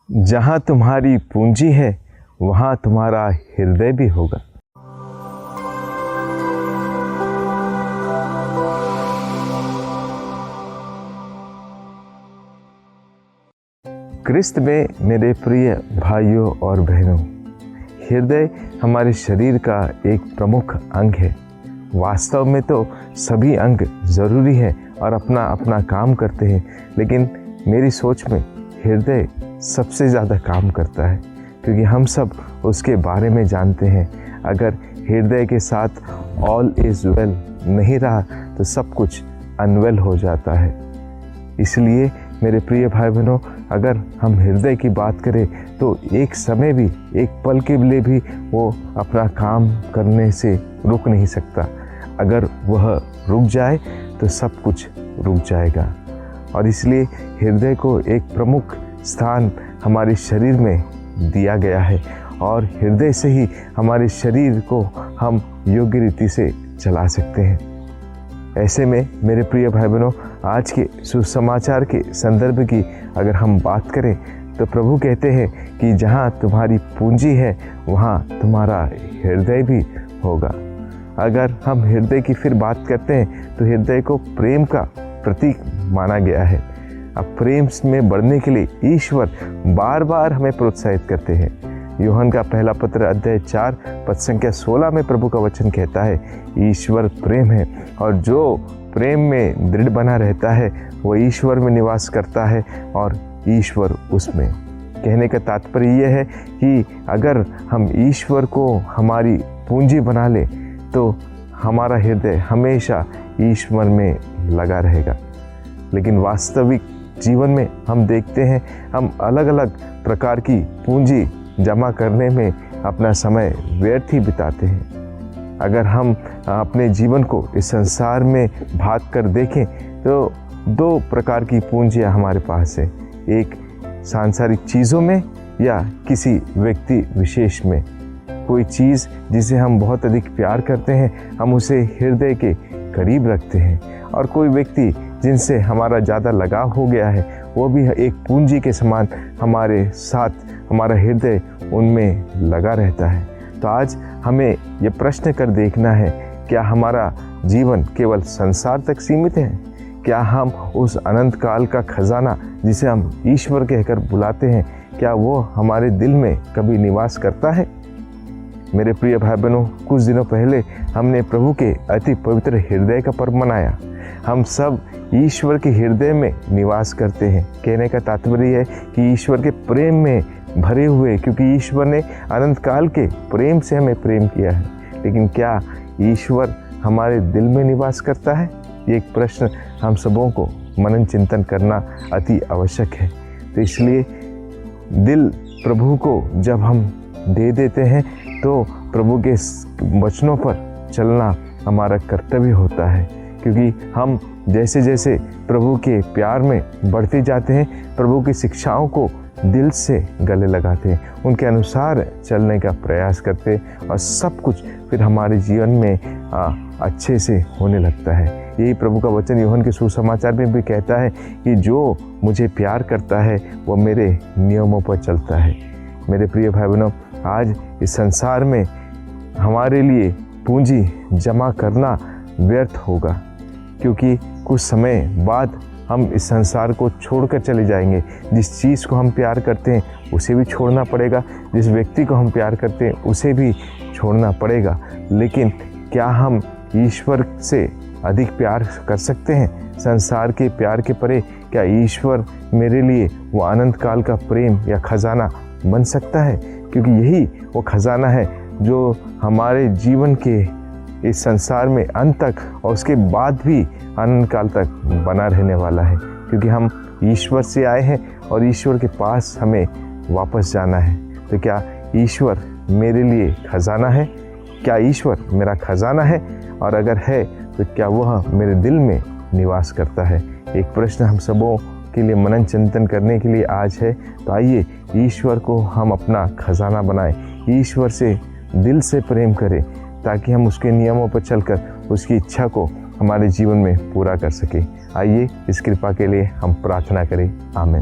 जहाँ तुम्हारी पूंजी है वहाँ तुम्हारा हृदय भी होगा। क्रिस्त में मेरे प्रिय भाइयों और बहनों, हृदय हमारे शरीर का एक प्रमुख अंग है। वास्तव में तो सभी अंग ज़रूरी हैं और अपना अपना काम करते हैं, लेकिन मेरी सोच में हृदय सबसे ज़्यादा काम करता है, क्योंकि हम सब उसके बारे में जानते हैं। अगर हृदय के साथ ऑल इज़ वेल नहीं रहा तो सब कुछ अनवेल हो जाता है। इसलिए मेरे प्रिय भाई बहनों, अगर हम हृदय की बात करें तो एक समय भी, एक पल के लिए भी वो अपना काम करने से रुक नहीं सकता। अगर वह रुक जाए तो सब कुछ रुक जाएगा। और इसलिए हृदय को एक प्रमुख स्थान हमारे शरीर में दिया गया है और हृदय से ही हमारे शरीर को हम योग्य रीति से चला सकते हैं। ऐसे में मेरे प्रिय भाई बहनों, आज के सुसमाचार के संदर्भ की अगर हम बात करें तो प्रभु कहते हैं कि जहाँ तुम्हारी पूंजी है वहाँ तुम्हारा हृदय भी होगा। अगर हम हृदय की फिर बात करते हैं तो हृदय को प्रेम का प्रतीक माना गया है। अब प्रेम में बढ़ने के लिए ईश्वर बार बार हमें प्रोत्साहित करते हैं। यूहन्ना का पहला पत्र अध्याय 4 पद संख्या 16 में प्रभु का वचन कहता है, ईश्वर प्रेम है और जो प्रेम में दृढ़ बना रहता है वह ईश्वर में निवास करता है और ईश्वर उसमें। कहने का तात्पर्य यह है कि अगर हम ईश्वर को हमारी पूंजी बना लें तो हमारा हृदय हमेशा ईश्वर में लगा रहेगा। लेकिन वास्तविक जीवन में हम देखते हैं हम अलग अलग प्रकार की पूंजी जमा करने में अपना समय व्यर्थ ही बिताते हैं। अगर हम अपने जीवन को इस संसार में भाग कर देखें तो 2 प्रकार की पूंजियाँ हमारे पास है, एक सांसारिक चीज़ों में या किसी व्यक्ति विशेष में। कोई चीज़ जिसे हम बहुत अधिक प्यार करते हैं हम उसे हृदय के करीब रखते हैं, और कोई व्यक्ति जिनसे हमारा ज़्यादा लगाव हो गया है वो भी एक पूंजी के समान हमारे साथ, हमारा हृदय उनमें लगा रहता है। तो आज हमें ये प्रश्न कर देखना है, क्या हमारा जीवन केवल संसार तक सीमित है? क्या हम उस अनंत काल का खजाना जिसे हम ईश्वर कहकर बुलाते हैं, क्या वो हमारे दिल में कभी निवास करता है? मेरे प्रिय भाई बहनों, कुछ दिनों पहले हमने प्रभु के अति पवित्र हृदय का पर्व मनाया। हम सब ईश्वर के हृदय में निवास करते हैं। कहने का तात्पर्य है कि ईश्वर के प्रेम में भरे हुए, क्योंकि ईश्वर ने अनंत काल के प्रेम से हमें प्रेम किया है। लेकिन क्या ईश्वर हमारे दिल में निवास करता है? ये एक प्रश्न हम सबों को मनन चिंतन करना अति आवश्यक है। तो इसलिए दिल प्रभु को जब हम दे देते हैं तो प्रभु के वचनों पर चलना हमारा कर्तव्य होता है, क्योंकि हम जैसे जैसे प्रभु के प्यार में बढ़ते जाते हैं, प्रभु की शिक्षाओं को दिल से गले लगाते हैं, उनके अनुसार चलने का प्रयास करते हैं और सब कुछ फिर हमारे जीवन में अच्छे से होने लगता है। यही प्रभु का वचन यूहन्ना के सुसमाचार में भी कहता है कि जो मुझे प्यार करता है वो मेरे नियमों पर चलता है। मेरे प्रिय भाई बहनों, आज इस संसार में हमारे लिए पूंजी जमा करना व्यर्थ होगा, क्योंकि कुछ समय बाद हम इस संसार को छोड़कर चले जाएंगे। जिस चीज़ को हम प्यार करते हैं उसे भी छोड़ना पड़ेगा, जिस व्यक्ति को हम प्यार करते हैं उसे भी छोड़ना पड़ेगा। लेकिन क्या हम ईश्वर से अधिक प्यार कर सकते हैं? संसार के प्यार के परे क्या ईश्वर मेरे लिए वो अनंत काल का प्रेम या खजाना बन सकता है? क्योंकि यही वो खजाना है जो हमारे जीवन के इस संसार में अंत तक और उसके बाद भी अनंत काल तक बना रहने वाला है, क्योंकि हम ईश्वर से आए हैं और ईश्वर के पास हमें वापस जाना है। तो क्या ईश्वर मेरे लिए खजाना है? क्या ईश्वर मेरा खजाना है? और अगर है तो क्या वह मेरे दिल में निवास करता है? एक प्रश्न हम सबों के लिए मनन चिंतन करने के लिए आज है। तो आइए ईश्वर को हम अपना खजाना बनाएं, ईश्वर से दिल से प्रेम करें, ताकि हम उसके नियमों पर चलकर उसकी इच्छा को हमारे जीवन में पूरा कर सकें। आइए इस कृपा के लिए हम प्रार्थना करें। आमीन।